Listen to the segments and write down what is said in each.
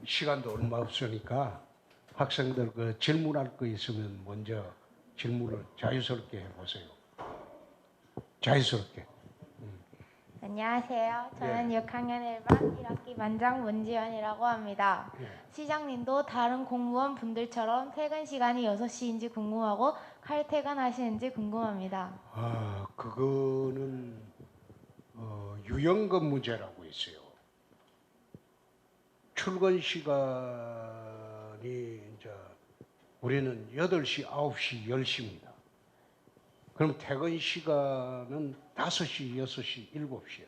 시간도 얼마 없으니까 학생들 그 질문할 거 있으면 먼저 질문을 자유스럽게 해보세요. 자유스럽게. 안녕하세요. 저는 6학년 1반 1학기 반장 문지연이라고 합니다. 시장님도 다른 공무원 분들처럼 퇴근 시간이 6시인지 궁금하고 칼퇴근하시는지 궁금합니다. 그거는 유연근무제라고 있어요. 출근 시간이 이제 우리는 8시, 9시, 10시입니다. 그럼 퇴근 시간은 5시, 6시, 7시야.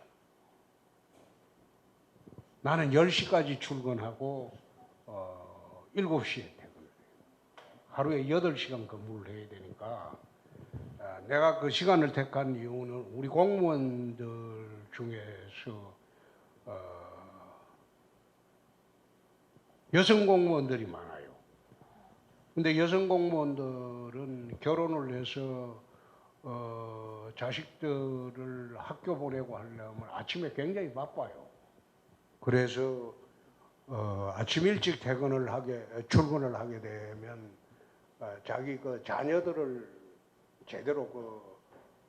나는 10시까지 출근하고 7시에 퇴근을 해요. 하루에 8시간 근무를 해야 되니까 내가 그 시간을 택한 이유는 우리 공무원들 중에서 여성 공무원들이 많아요. 근데 여성 공무원들은 결혼을 해서 자식들을 학교 보내고 하려면 아침에 굉장히 바빠요. 그래서 아침 일찍 출근을 하게 되면 자기 그 자녀들을 제대로 그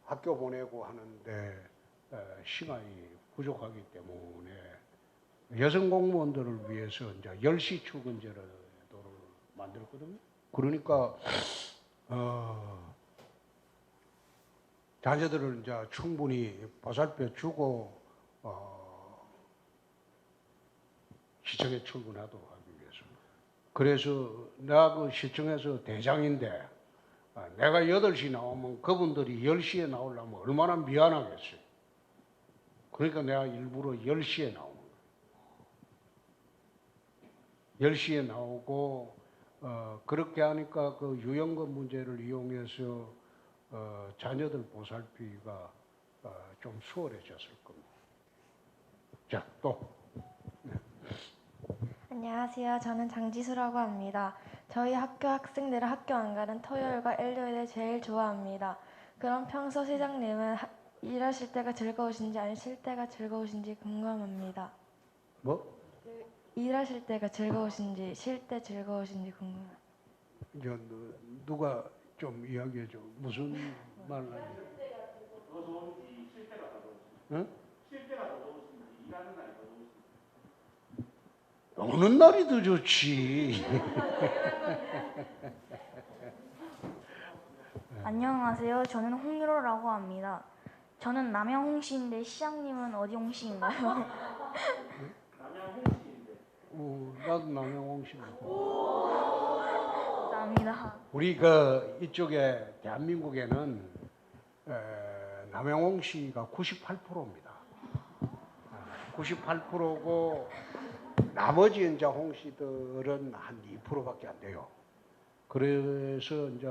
학교 보내고 하는데 시간이 부족하기 때문에 여성 공무원들을 위해서 이제 10시 출근제를 만들었거든요. 그러니까 자녀들을 이제 충분히 보살펴 주고 시청에 출근하도록 하기 위해서. 그래서 내가 그 시청에서 대장인데 내가 8시 나오면 그분들이 10시에 나오려면 얼마나 미안하겠어요. 그러니까 내가 일부러 10시에 나오는 거예요. 10시에 나오고 그렇게 하니까 그 유연근 문제를 이용해서 자녀들 보살피기가 좀 수월해졌을 겁니다. 자, 또. 안녕하세요. 저는 장지수라고 합니다. 저희 학교 학생들은 학교 안 가는 토요일과 일요일을 제일 좋아합니다. 그럼 평소 시장님은 일하실 때가 즐거우신지 아니면 쉴 때가 즐거우신지 궁금합니다. 뭐? 일하실 때가 즐거우신지 쉴 때 즐거우신지 궁금합니다. 누가 좀 이야기해 줘. 무슨 말 하니? 더 좋은지 쉴 때가 더 좋은지. 응? 쉴 때가 더 좋으신지 일하는 날이 더 좋으신지. 노는 날이 더 좋지. 안녕하세요. 저는 홍유로라고 합니다. 저는 남양 홍씨인데 시장님은 어디 홍씨인가요? 남양 홍씨인데. 나도 남영홍씨입니다. 감사합니다. 우리 그 이쪽에 대한민국에는 남영홍씨가 98%입니다. 98%고 나머지 이제 홍씨들은 한 2%밖에 안 돼요. 그래서 이제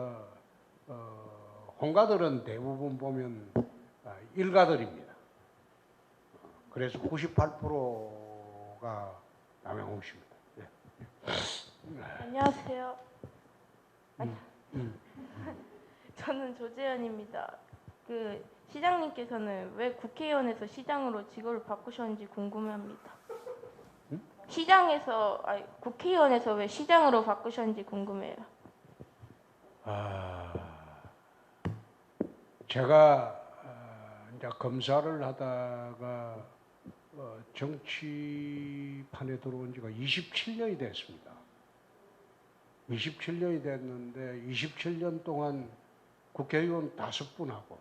홍가들은 대부분 보면 일가들입니다. 그래서 98%가 남영홍씨입니다. 네. 안녕하세요. 저는 조재현입니다. 그 시장님께서는 왜 국회의원에서 시장으로 직업을 바꾸셨는지 궁금합니다. 국회의원에서 왜 시장으로 바꾸셨는지 궁금해요. 제가 이제 검사를 하다가 정치판에 들어온 지가 27년이 됐습니다. 27년이 됐는데 27년 동안 국회의원 5분 하고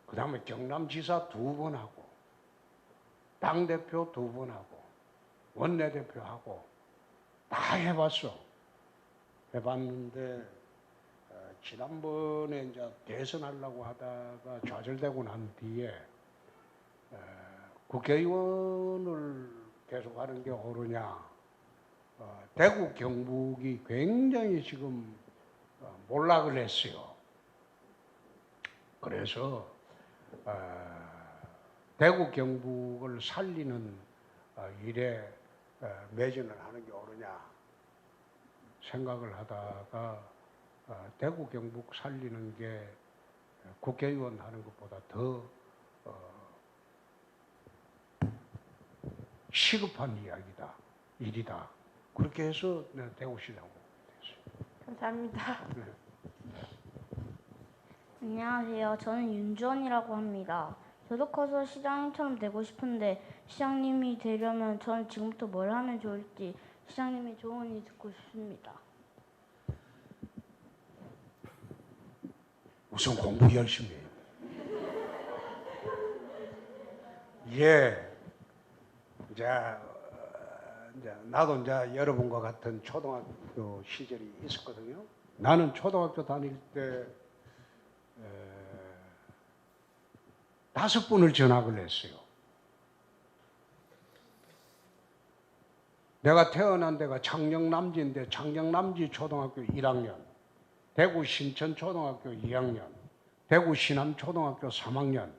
그 다음에 경남지사 2번 하고 당대표 2번 하고 원내대표 하고 다 해봤어. 해봤는데 지난번에 이제 대선하려고 하다가 좌절되고 난 뒤에 국회의원을 계속하는 게 옳으냐. 대구 경북이 굉장히 지금 몰락을 했어요. 그래서 대구 경북을 살리는 일에 매진을 하는 게 옳으냐 생각을 하다가 대구 경북 살리는 게 국회의원 하는 것보다 더 시급한 이야기다. 일이다. 그렇게 해서 내가 대구시장 됐어요. 감사합니다. 안녕하세요. 저는 윤주원이라고 합니다. 저도 커서 시장님처럼 되고 싶은데 시장님이 되려면 저는 지금부터 뭘 하면 좋을지 시장님의 조언이 듣고 싶습니다. 우선 공부 열심히 해요. 예. 이제 나도 이제 여러분과 같은 초등학교 시절이 있었거든요. 나는 초등학교 다닐 때 5번을 전학을 했어요. 내가 태어난 데가 창녕남지인데 창녕남지 초등학교 1학년, 대구 신천초등학교 2학년, 대구 신암초등학교 3학년,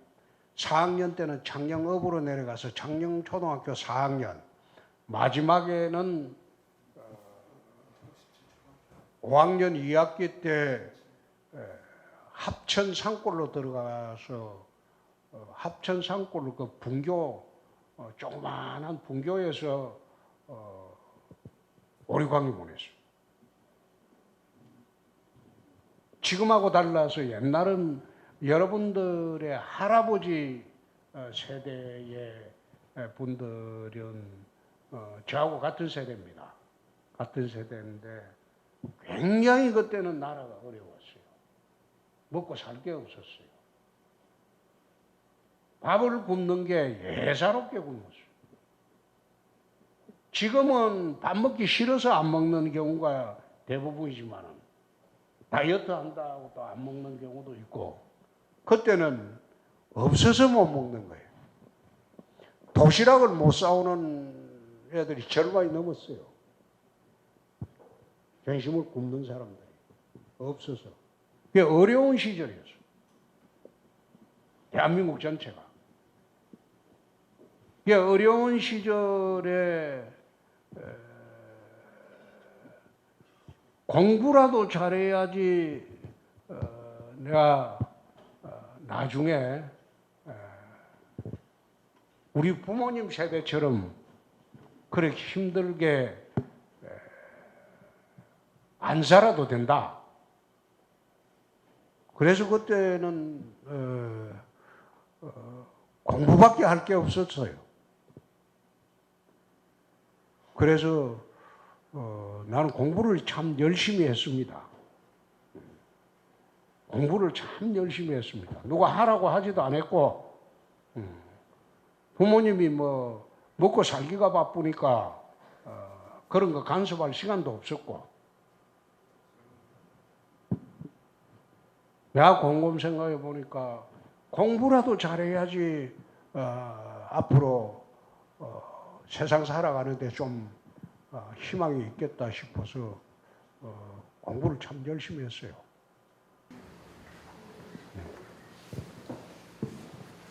4학년 때는 창녕읍으로 내려가서 창녕초등학교 4학년, 마지막에는 5학년 2학기 때 합천산골로 들어가서 합천산골로 그 분교 조그마한 분교에서 5, 6학년 보냈어요. 지금하고 달라서 옛날은 여러분들의 할아버지 세대의 분들은 저하고 같은 세대입니다. 같은 세대인데 굉장히 그때는 나라가 어려웠어요. 먹고 살 게 없었어요. 밥을 굶는 게 예사롭게 굶었어요. 지금은 밥 먹기 싫어서 안 먹는 경우가 대부분이지만 다이어트 한다고 또 안 먹는 경우도 있고 그때는 없어서 못 먹는 거예요. 도시락을 못 싸우는 애들이 절반이 넘었어요. 전심을 굶는 사람들이 없어서. 그게 어려운 시절이었어요. 대한민국 전체가. 그게 어려운 시절에 공부라도 잘해야지 내가 나중에 우리 부모님 세대처럼 그렇게 힘들게 안 살아도 된다. 그래서 그때는 공부밖에 할 게 없었어요. 그래서 나는 공부를 참 열심히 했습니다. 공부를 참 열심히 했습니다. 누가 하라고 하지도 않았고 부모님이 뭐 먹고 살기가 바쁘니까 그런 거 간섭할 시간도 없었고 내가 곰곰 생각해 보니까 공부라도 잘해야지 앞으로 세상 살아가는데 좀 희망이 있겠다 싶어서 공부를 참 열심히 했어요.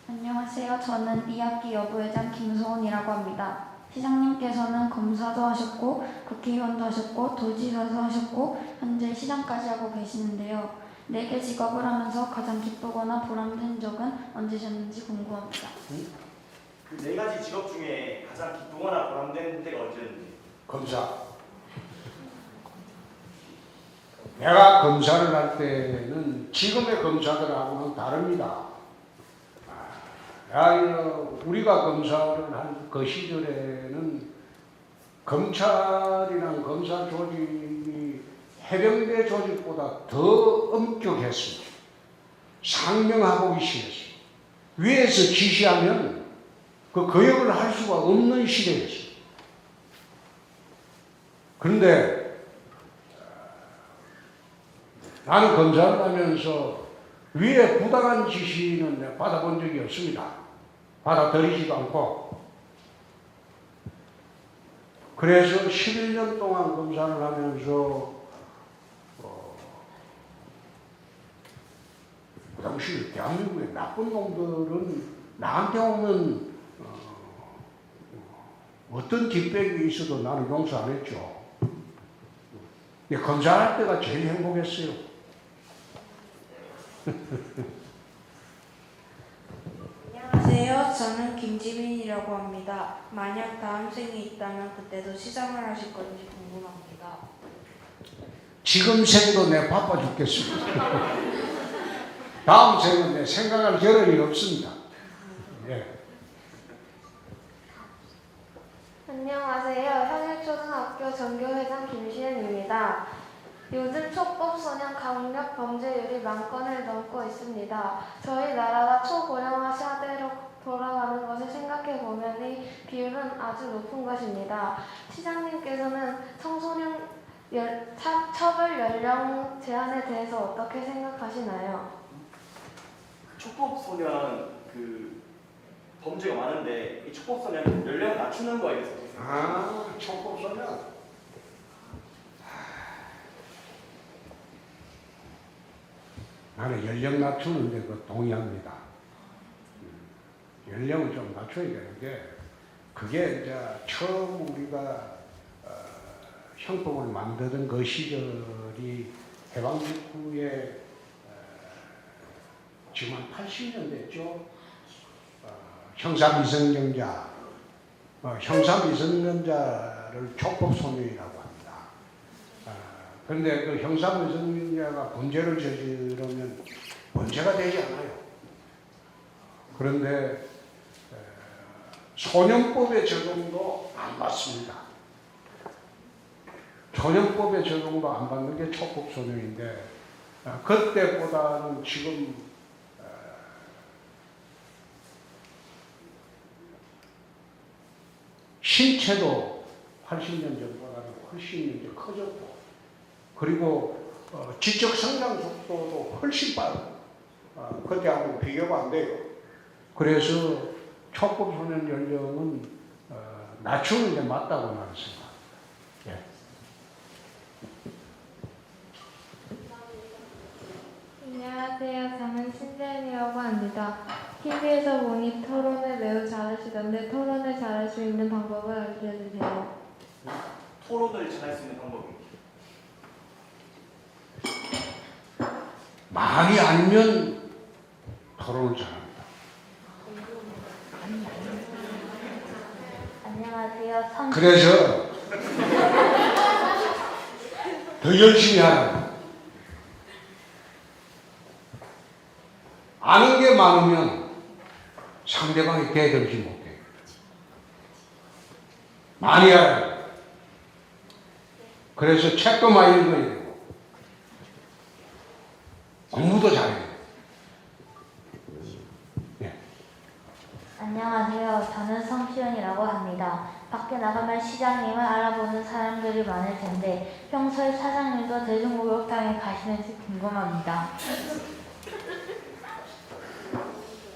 안녕하세요. 저는 2학기 여부회장 김소은이라고 합니다. 시장님께서는 검사도 하셨고 국회의원도 하셨고 도지사도 하셨고 현재 시장까지 하고 계시는데요. 4개 직업을 하면서 가장 기쁘거나 보람된 적은 언제셨는지 궁금합니다. 그 4가지 직업 중에 가장 기쁘거나 보람된 때가 언제였는지. 검사. 내가 검사를 할 때는 지금의 검사들하고는 다릅니다. 우리가 검사를 한 그 시절에는 검찰이랑 검사 조직이 해병대 조직보다 더 엄격했습니다. 상명하고 싫었어요. 위에서 지시하면 그 거역을 할 수가 없는 시대였어요. 그런데 나는 검사를 하면서 위에 부당한 지시는 내가 받아본 적이 없습니다. 받아들이지도 않고. 그래서 11년 동안 검사를 하면서 그 당시 대한민국의 나쁜 놈들은 나한테 오면 어떤 뒷백이 있어도 나는 용서 안 했죠. 근데 검사할 때가 제일 행복했어요. 안녕하세요. 저는 김지민이라고 합니다. 만약 다음 생이 있다면 그때도 시장을 하실 건지 궁금합니다. 지금 생도 내 바빠 죽겠습니다. 다음 생은 내 생각할 겨를이 없습니다. 예. 안녕하세요. 현일초등학교 전교회장 김시은입니다. 요즘 촉법소년 강력 범죄율이 10,000건을 넘고 있습니다. 저희 나라가 초고령화 시대로 돌아가는 것을 생각해보면 이 비율은 아주 높은 것입니다. 시장님께서는 청소년 처벌 연령 제한에 대해서 어떻게 생각하시나요? 촉법소년 그 범죄가 많은데 이 촉법소년 연령을 낮추는 거에 대해서 어떻게 생각하세요? 촉법소년. 나는 연령 낮추는데 그 동의합니다. 연령을 좀 낮춰야 되는 게 그게 이제 처음 우리가 형법을 만드는 그 시절이 해방 직후에 지금 한 80년 됐죠. 형사미성년자를 촉법소년이라고 합니다. 그런데 그 형사미성년자가 범죄를 저지르면 범죄가 되지 않아요. 그런데 소년법의 적용도 안 받습니다. 소년법의 적용도 안 받는 게 촉법소년인데 그때보다는 지금 신체도 80년 전보다는 훨씬 이제 커졌고 그리고 지적 성장 속도도 훨씬 빠르고 그때하고 비교가 안 돼요. 그래서 촉법소년 연령은 낮추는 게 맞다고 나는 생각합니다. 예. 안녕하세요. 저는 신재현이라고 합니다. TV에서 보니 토론을 매우 잘하시던데 토론을 잘할 수 있는 방법을 알려주세요. 토론을 잘할 수 있는 방법입니다. 말이 아니면 토론을 잘합니다. 안녕하세요. 그래서 더 열심히 하라. 아는 게 많으면 상대방이 대들지 못해요. 많이 알아요. 그래서 책도 많이 읽어야 되고 공부도 잘해야 돼요. 네. 안녕하세요. 저는 성시연이라고 합니다. 밖에 나가면 시장님을 알아보는 사람들이 많을 텐데 평소에 사장님도 대중목욕탕에 가시는지 궁금합니다.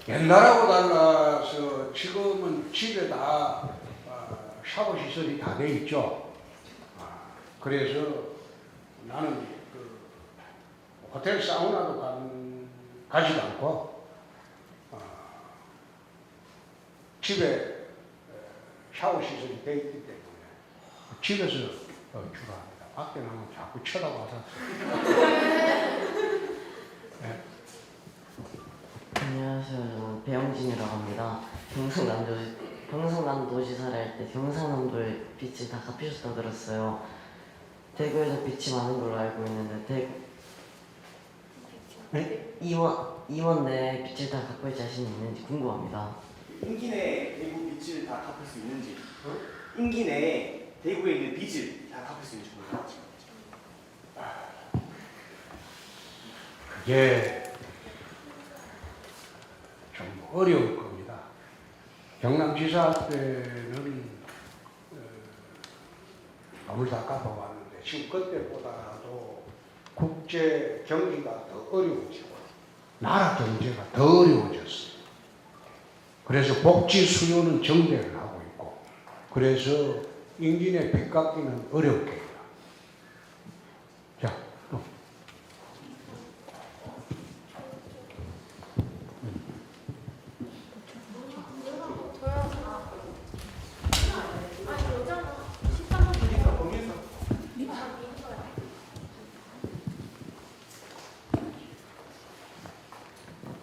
옛날하고 달라서 지금은 집에 다 샤워 시설이 다 돼 있죠. 그래서 나는 그 호텔 사우나도 가지도 않고 집에 샤워 시설이 돼 있기 때문에 집에서 주로 합니다. 밖에 나면 자꾸 쳐다봐서. 네. 안녕하세요. 저는 배영진이라고 합니다. 경상남도지사를 할 때 경상남도의 빚을 다 갚으셨다고 들었어요. 대구에서 빚이 많은 걸로 알고 있는데 이원 내 빚을 다 갚을 자신이 있는지 궁금합니다. 임기 내에 대구 빚을 다 갚을 수 있는지, 임기 내에 대구에 있는 빚을 다 갚을 수 있는지 궁금합니다. 그게 좀 어려울 겁니다. 경남지사 때는 돈을 다 갚아왔는데 지금 그때보다도 국제 경기가 더 어려워지고 나라 경제가 더 어려워졌어요. 그래서 복지 수요는 정대를 하고 있고 그래서 임기 내 빚 갚기는 어렵게 해요. 자, 또.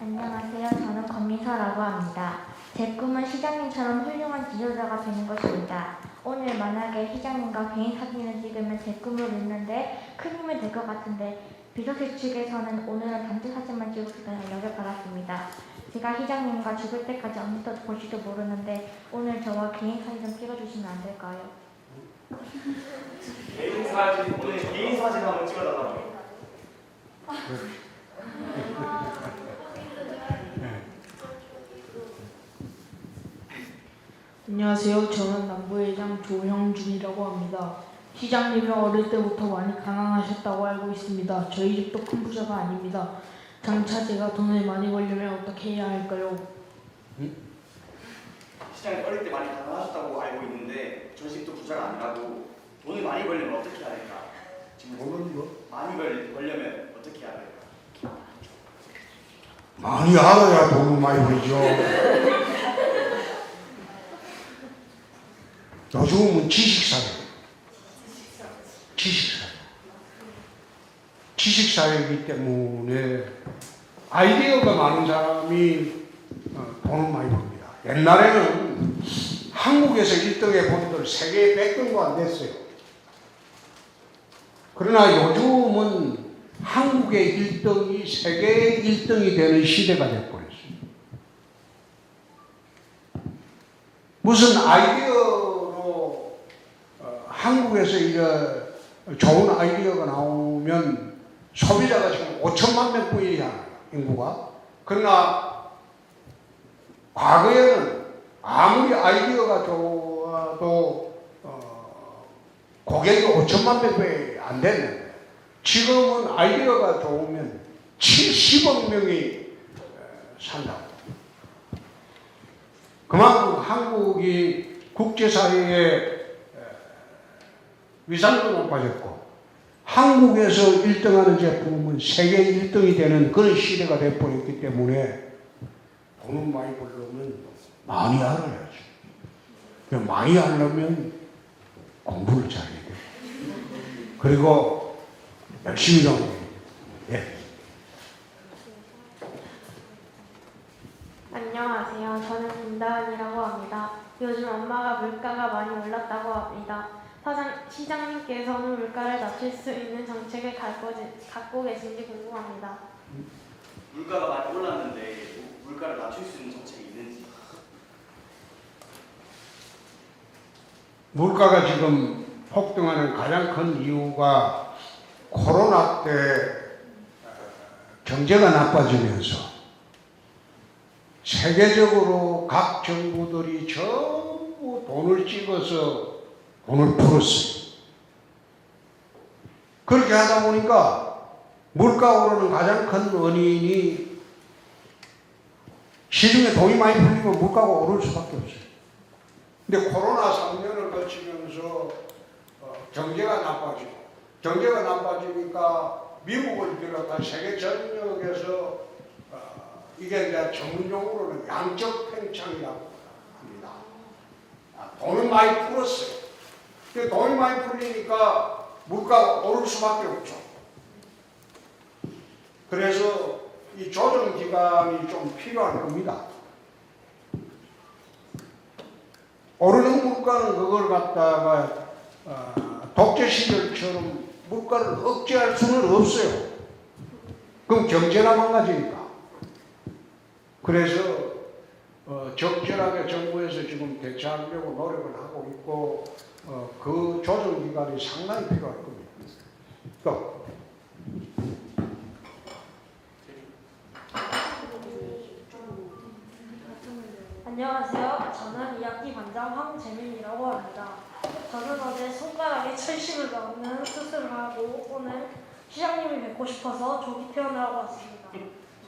안녕하세요. 저는 권민서라고 합니다. 제 꿈은 시장님처럼 훌륭한 지도자가 되는 것입니다. 오늘 만약에 시장님과 개인 사진을 찍으면 제 꿈을 이루는데 큰 힘이 될 것 같은데 비서실 측에서는 오늘은 단체 사진만 찍었다는 연락을 받았습니다. 제가 시장님과 죽을 때까지 언제도 볼지도 모르는데 오늘 저와 개인 사진 좀 찍어주시면 안 될까요? 개인 사진 오늘 개인 사진 한번 찍어달라고. 안녕하세요. 저는 남부회장 조형준이라고 합니다. 시장님이 어릴 때부터 많이 가난하셨다고 알고 있습니다. 저희 집도 큰 부자가 아닙니다. 장차 제가 돈을 많이 벌려면 어떻게 해야 할까요? 시장님 어릴 때 많이 가난하셨다고 알고 있는데 저희 집도 부자가 아니라고 돈을 많이 벌려면 어떻게 해야 될까? 지금 돈을 뭐? 많이 벌려면 어떻게 해야 될까? 많이 알아야 돈을 많이 벌죠. 요즘은 지식사회. 지식사회이기 때문에 아이디어가 많은 사람이 돈을 많이 벌습니다. 옛날에는 한국에서 1등의 분들 세계 100등도 안 됐어요. 그러나 요즘은 한국의 1등이 세계 1등이 되는 시대가 되어버렸어요. 무슨 아이디어로 한국에서 이런 좋은 아이디어가 나오면 소비자가 지금 5천만 명뿐이잖아요, 인구가. 그러나 과거에는 아무리 아이디어가 좋아도 고객이 5천만 명밖에 안 됐는데 지금은 아이디어가 좋으면 70억 명이 산다고. 그만큼 한국이 국제사회의 위상도 높아졌고 한국에서 1등하는 제품은 세계 1등이 되는 그런 시대가 되어버렸기 때문에 돈을 많이 벌려면 많이 알아야죠. 많이 알려면 공부를 잘해야 돼요. 그리고 열심히 하면 돼요. 예. 안녕하세요. 저는 김다은이라고 합니다. 요즘 엄마가 물가가 많이 올랐다고 합니다. 시장님께서는 물가를 낮출 수 있는 정책을 갖고 계신지 궁금합니다. 물가가 많이 올랐는데 물가를 낮출 수 있는 정책이 있는지. 물가가 지금 폭등하는 가장 큰 이유가 코로나 때 경제가 나빠지면서 세계적으로 각 정부들이 전부 돈을 찍어서 돈을 풀었어요. 그렇게 하다 보니까 물가 오르는 가장 큰 원인이 시중에 돈이 많이 풀리면 물가가 오를 수밖에 없어요. 근데 코로나 3년을 거치면서 경제가 나빠지니까 미국을 비롯한 세계 전역에서 이게 이제 전문용어로는 양적 팽창이라고 합니다. 돈을 많이 풀었어요. 근데 돈이 많이 풀리니까 물가가 오를 수밖에 없죠. 그래서 이 조정 기간이 좀 필요할 겁니다. 오르는 물가는 그걸 갖다가 독재 시절처럼 물가를 억제할 수는 없어요. 그럼 경제가 망가지니까. 그래서 적절하게 정부에서 지금 대처하려고 노력을 하고 있고 그 조정 기간이 상당히 필요할 겁니다. 또 안녕하세요. 저는 2학기 반장 황재민이라고 합니다. 저는 어제 손가락에 철심을 넣는 수술을 하고 오늘 시장님이 뵙고 싶어서 조기 퇴원하고 왔습니다.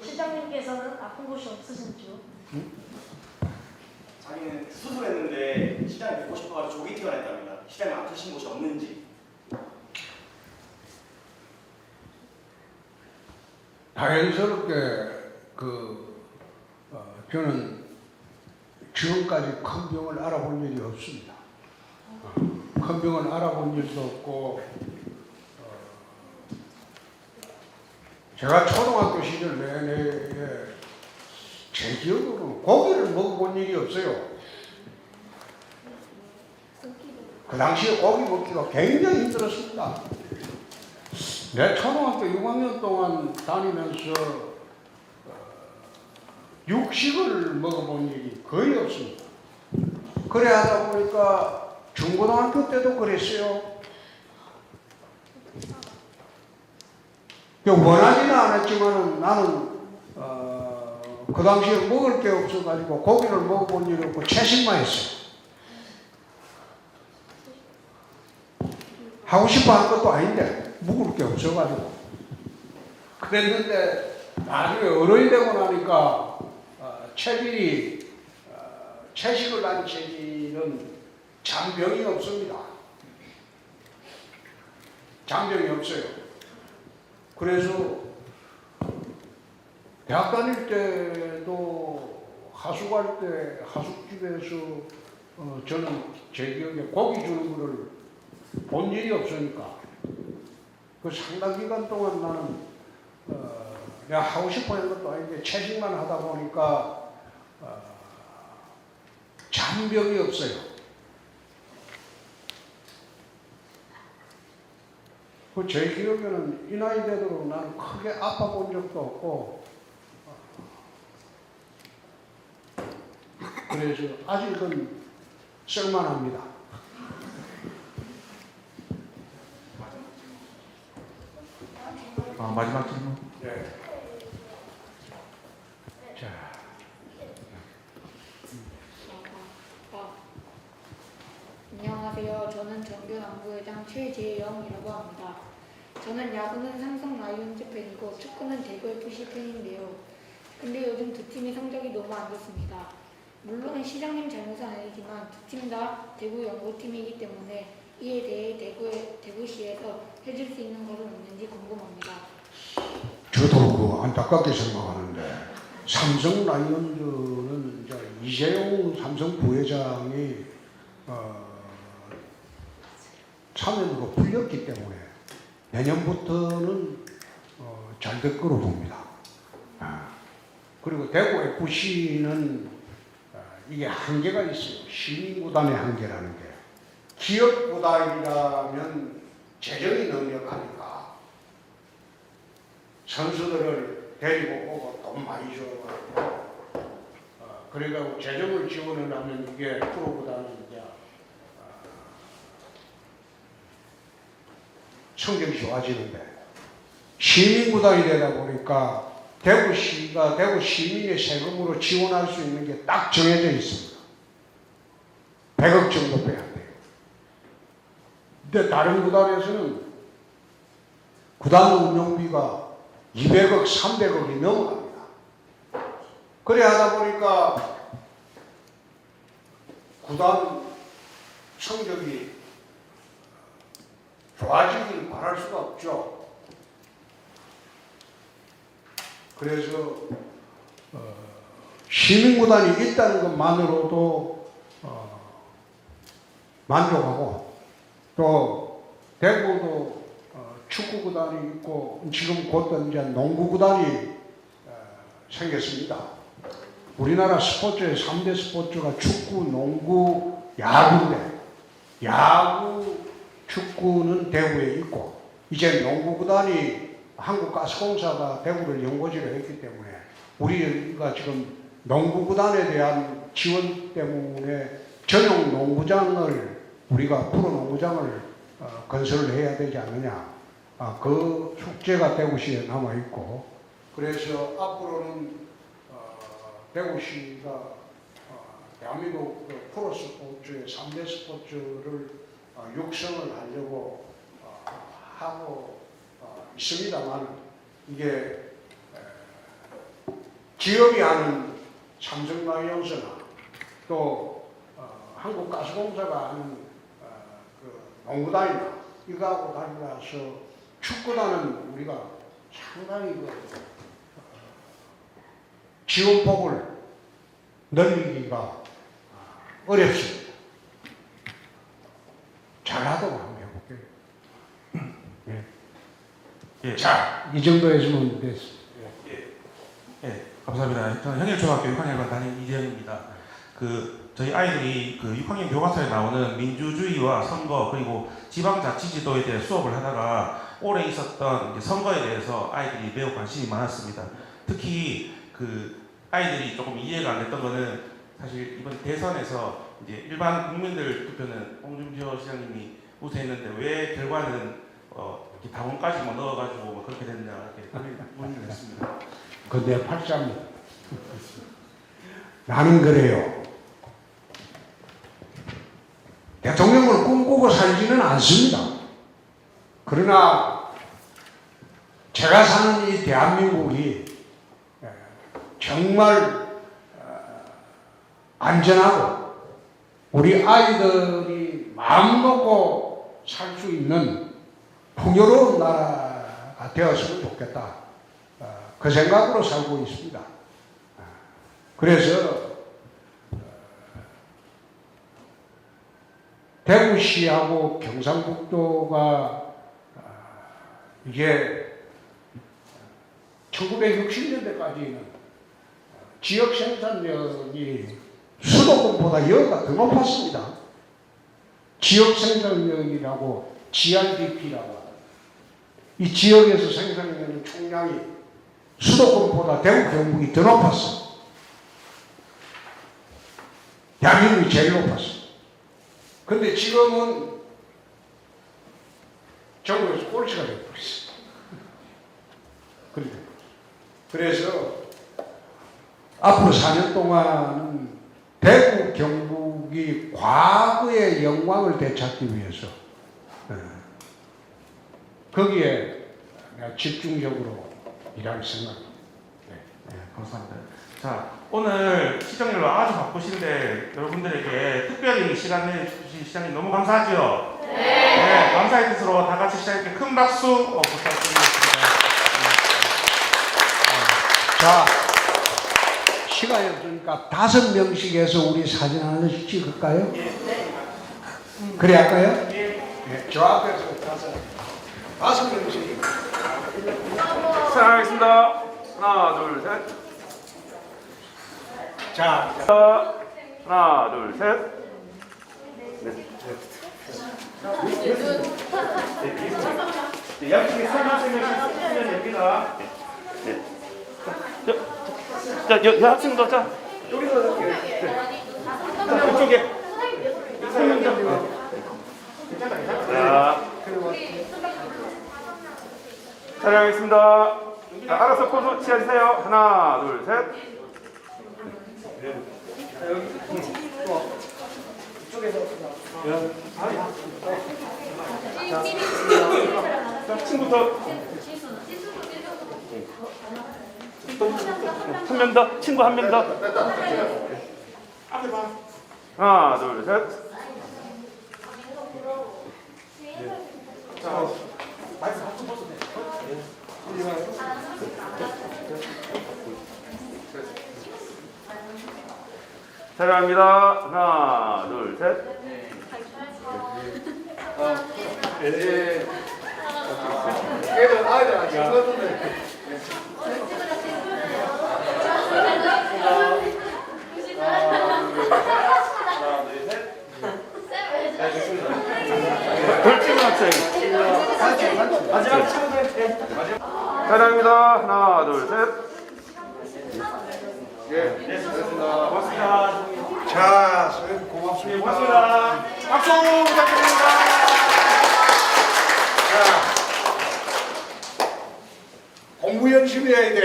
시장님께서는 아픈 곳이 없으신지요? 자기는 수술했는데 시장이 뵙고 싶어가지고 조기 퇴원했답니다. 시장이 아프신 곳이 없는지. 자연스럽게 저는 지금까지 큰 병을 알아본 일이 없습니다. 큰 병을 알아본 일도 없고 제가 초등학교 시절 내내 제 기억으로는 고기를 먹어본 일이 없어요. 그 당시에 고기 먹기가 굉장히 힘들었습니다. 내 초등학교 6학년 동안 다니면서 육식을 먹어본 일이 거의 없습니다. 그래 하다 보니까 중고등학교 때도 그랬어요. 원하지는 않았지만 나는 그 당시에 먹을 게 없어가지고 고기를 먹어본 일이 없고 채식만 했어요. 하고 싶어 한 것도 아닌데 먹을 게 없어가지고 그랬는데 나중에 어른이 되고 나니까 체질이 채식을 한 체질은 잔병이 없습니다. 잔병이 없어요. 그래서 대학 다닐 때도 하숙 갈 때 하숙집에서 저는 제 기억에 고기 주는 거를 본 일이 없으니까 그 상당 기간 동안 나는 내가 하고 싶어 하는 것도 아닌데 채식만 하다 보니까 잔병이 없어요. 그 제 기억에는 이 나이 되도록 나는 크게 아파 본 적도 없고 그래서 아직은 쓸만합니다. 마지막 질문. 네. 자. 안녕하세요. 저는 정교 남부회장 최재영이라고 합니다. 저는 야구는 삼성 라이온즈 팬이고 축구는 대구 FC 팬인데요. 근데 요즘 두 팀의 성적이 너무 안 좋습니다. 물론 시장님 잘못은 아니지만 두 팀 다 대구 연고팀이기 때문에 이에 대해 대구시에서 해줄 수 있는 것은 없는지 궁금합니다. 저도 그 안타깝게 생각하는데 삼성 라이온즈는 이제 이재용 삼성 부회장이 참여도가 풀렸기 때문에 내년부터는 잘 될 거로 봅니다. 그리고 대구 FC는 이게 한계가 있어요. 시민구단의 한계라는 게. 기업구단이라면 재정이 넉넉하니까 선수들을 데리고 오고 돈 많이 줘가지고 그러니까 재정을 지원을 하면 이게 프로보다는 이제 성적이 좋아지는데 시민구단이 되다 보니까 대구시가 대구 시민의 세금으로 지원할 수 있는 게 딱 정해져 있습니다. 100억 정도 빼야 돼요. 근데 다른 구단에서는 구단 운영비가 200억, 300억이 넘어갑니다. 그래 하다 보니까 구단 성적이 좋아지길 바랄 수가 없죠. 그래서 시민구단이 있다는 것만으로도 만족하고 또 대구도 축구구단이 있고 지금 곧 이제 농구구단이 생겼습니다. 우리나라 스포츠의 3대 스포츠가 축구, 농구, 야구인데 야구, 축구는 대구에 있고 이제 농구구단이 한국가스공사가 대구를 연고지로 했기 때문에 우리가 지금 농구구단에 대한 지원 때문에 전용 농구장을 우리가 프로농구장을 건설을 해야 되지 않느냐. 그 숙제가 대구시에 남아있고 그래서 앞으로는 대구시가 대한민국 프로스포츠의 3대 스포츠를 육성을 하려고 하고 있습니다만 이게 기업이 하는 삼성 라이온즈나 또 한국가스공사가 하는 그 농구단이나 이거하고 달라서 축구단은 우리가 상당히 지원폭을 늘리기가 어렵습니다. 잘하도록 한번 해볼게요. 예. 자, 이 정도 해주면 됐습니다. 예, 감사합니다. 저는 형일초등학교 6학년반 담임 이재영입니다. 저희 아이들이 6학년 교과서에 나오는 민주주의와 선거 그리고 지방자치제도에 대해 수업을 하다가 올해 있었던 이제 선거에 대해서 아이들이 매우 관심이 많았습니다. 특히 아이들이 조금 이해가 안 됐던 거는 사실 이번 대선에서 이제 일반 국민들 투표는 홍준표 시장님이 우세했는데 왜 결과는 이렇게 당원까지 넣어가지고 뭐 그렇게 됐냐 이렇게 문의를 했습니다. 그내 팔자입니다. 나는 그래요. 대통령을 꿈꾸고 살지는 않습니다. 그러나 제가 사는 이 대한민국이 정말 안전하고 우리 아이들이 마음 먹고 살 수 있는 풍요로운 나라가 되었으면 좋겠다. 그 생각으로 살고 있습니다. 그래서 대구시하고 경상북도가 이게 1960년대까지는 지역 생산력이 수도권보다 여기가 더 높았습니다. 지역 생산력이라고 GRDP라고 이 지역에서 생산되는 총량이 수도권보다 대구 경북이 더 높았어. 대한민국이 제일 높았어. 근데 지금은 전국에서 꼴찌가 되어버렸어. 그래서 앞으로 4년 동안은 대구 경북이 과거의 영광을 되찾기 위해서 거기에 내가 집중적으로 일할 생각입니다. 네, 감사합니다. 자, 오늘 시정일로 아주 바쁘신데 여러분들에게 특별히 시간 내주신 시장님 너무 감사하죠? 네. 감사의 뜻으로 다 같이 시장님께 큰 박수 부탁드리겠습니다. 자, 시간이 없으니까 5명씩 해서 우리 사진 하나씩 찍을까요? 그래 할까요? 네, 저 앞에서 5명씩. 자, 하겠습니다. 하나, 둘, 셋. 자, 하나, 둘, 셋. 양쪽에 3명씩 쓰면 됩니다. 자, 학생도 자. 여기서 자, 그쪽에 3명 잡고. 자, 촬영하겠습니다. 자, 알아서 포즈 취해주세요. 하나, 둘, 셋. 자, 친구부터. 한 명 더, 친구 한 명 더. 하나, 둘, 셋. 자, 마이크 한번 벗어도 돼. 촬영합니다. 하나, 둘, 셋. 애들 아이들 안 찍었는데. 마지막 친구들. 촬영합니다. 하나, 둘, 셋. 네, 수고하셨습니다. 고맙습니다. 자, 선생님 고맙습니다. 고맙습니다. 박수 부탁드립니다. 자, 공부 열심히 해야 돼.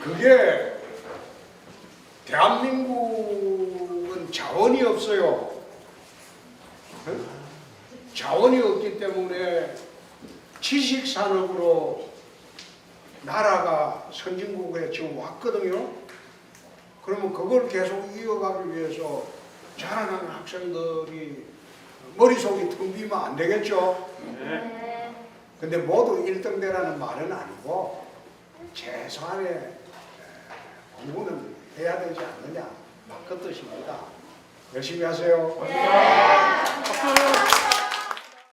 그게 대한민국은 자원이 없어요. 자원이 없기 때문에 지식산업으로 나라가 선진국에 지금 왔거든요. 그러면 그걸 계속 이어가기 위해서 자라나는 학생들이 머릿속이 텅 비면 안 되겠죠. 근데 모두 1등 되라는 말은 아니고 최소한의 공부는 해야 되지 않느냐, 그 뜻입니다. 열심히 하세요. 박수.